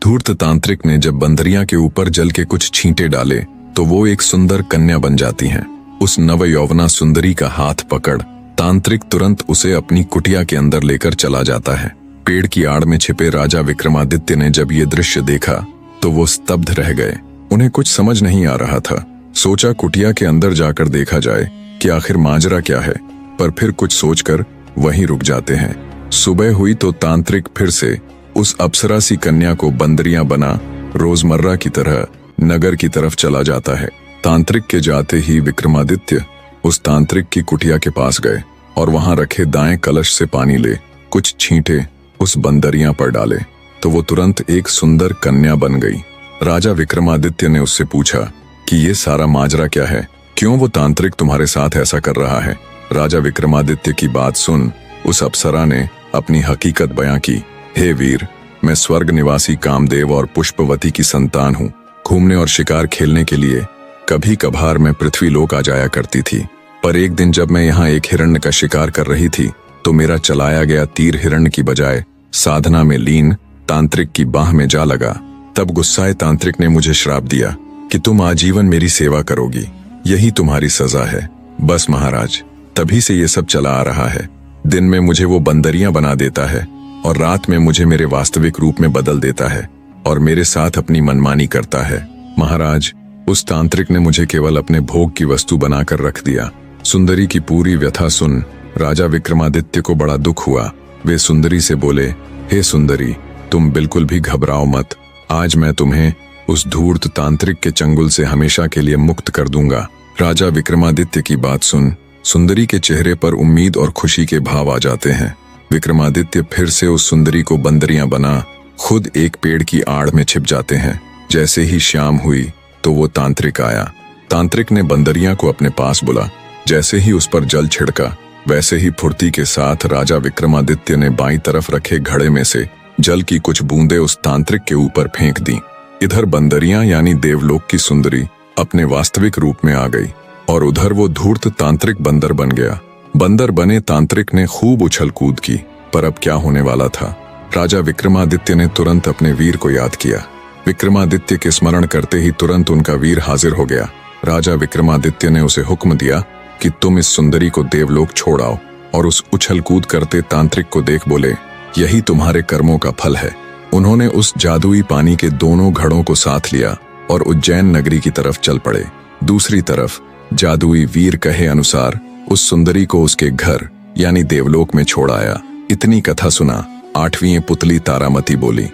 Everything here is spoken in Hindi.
धूर्त तांत्रिक ने जब बंदरिया के ऊपर जल के कुछ छींटे डाले तो वो एक सुंदर कन्या बन जाती हैं। उस नवयौवना सुंदरी का हाथ पकड़ तांत्रिक तुरंत उसे अपनी कुटिया के अंदर लेकर चला जाता है। पेड़ की आड़ में छिपे राजा विक्रमादित्य ने जब ये दृश्य देखा तो वो स्तब्ध रह गए। उन्हें कुछ समझ नहीं आ रहा था। सोचा कुटिया के अंदर जाकर देखा जाए कि आखिर माजरा क्या है, पर फिर कुछ सोचकर वहीं रुक जाते हैं। सुबह हुई तो तांत्रिक फिर से उस अप्सरा सी कन्या को बंदरियां बना रोजमर्रा की तरह नगर की तरफ चला जाता है। तांत्रिक के जाते ही विक्रमादित्य उस तांत्रिक की कुटिया के पास गए और वहां रखे दाएं कलश से पानी ले कुछ छींटे उस बंदरियां पर डाले तो वो तुरंत एक सुंदर कन्या बन गई। राजा विक्रमादित्य ने उससे पूछा कि ये सारा माजरा क्या है, क्यों वो तांत्रिक तुम्हारे साथ ऐसा कर रहा है। राजा विक्रमादित्य की बात सुन उस अप्सरा ने अपनी हकीकत बयां की। हे वीर, मैं स्वर्ग निवासी कामदेव और पुष्पवती की संतान हूँ। घूमने और शिकार खेलने के लिए कभी कभार मैं पृथ्वीलोक आ जाया करती थी, पर एक दिन जब मैं यहाँ एक हिरण्य का शिकार कर रही थी तो मेरा चलाया गया तीर हिरण्य की बजाय साधना में लीन तांत्रिक की बाह में जा लगा। तब गुस्साए तांत्रिक ने मुझे श्राप दिया कि तुम आजीवन मेरी सेवा करोगी, यही तुम्हारी सजा है। बस महाराज, तभी से ये सब चला आ रहा है। दिन में मुझे वो बंदरियां बना देता है और रात में मुझे मेरे वास्तविक रूप में बदल देता है और मेरे साथ अपनी मनमानी करता है। महाराज, उस तांत्रिक ने मुझे केवल अपने भोग की वस्तु बनाकर रख दिया। सुंदरी की पूरी व्यथा सुन राजा विक्रमादित्य को बड़ा दुख हुआ। वे सुंदरी से बोले, हे सुंदरी, तुम बिल्कुल भी घबराओ मत। आज मैं तुम्हें उस धूर्त तांत्रिक के चंगुल से हमेशा के लिए मुक्त कर दूंगा। राजा विक्रमादित्य की बात सुन सुंदरी के चेहरे पर उम्मीद और खुशी के भाव आ जाते हैं। विक्रमादित्य फिर से उस सुंदरी को बंदरियां बना खुद एक पेड़ की आड़ में छिप जाते हैं। जैसे ही शाम हुई तो वो तांत्रिक आया। तांत्रिक ने बंदरियां को अपने पास बुला। जैसे ही उस पर जल छिड़का वैसे ही फुर्ती के साथ राजा विक्रमादित्य ने बाईं तरफ रखे घड़े में से जल की कुछ बूंदें उस तांत्रिक के ऊपर फेंक दी। इधर बंदरियां यानी देवलोक की सुंदरी अपने वास्तविक रूप में आ गई और उधर वो धूर्त तांत्रिक बंदर बन गया। बंदर बने तांत्रिक ने खूब उछल कूद की, पर अब क्या होने वाला था। राजा विक्रमादित्य ने तुरंत अपने वीर को याद किया। विक्रमादित्य के स्मरण करते ही तुरंत उनका वीर हाजिर हो गया। राजा विक्रमादित्य ने उसे हुक्म दिया कि तुम इस सुंदरी को देवलोक छोड़ आओ, और उस उछल कूद करते तांत्रिक को देख बोले, यही तुम्हारे कर्मों का फल है। उन्होंने उस जादुई पानी के दोनों घड़ों को साथ लिया और उज्जैन नगरी की तरफ चल पड़े। दूसरी तरफ जादुई वीर कहे अनुसार उस सुंदरी को उसके घर यानी देवलोक में छोड़ आया। इतनी कथा सुना 8वीं पुतली तारामती बोली,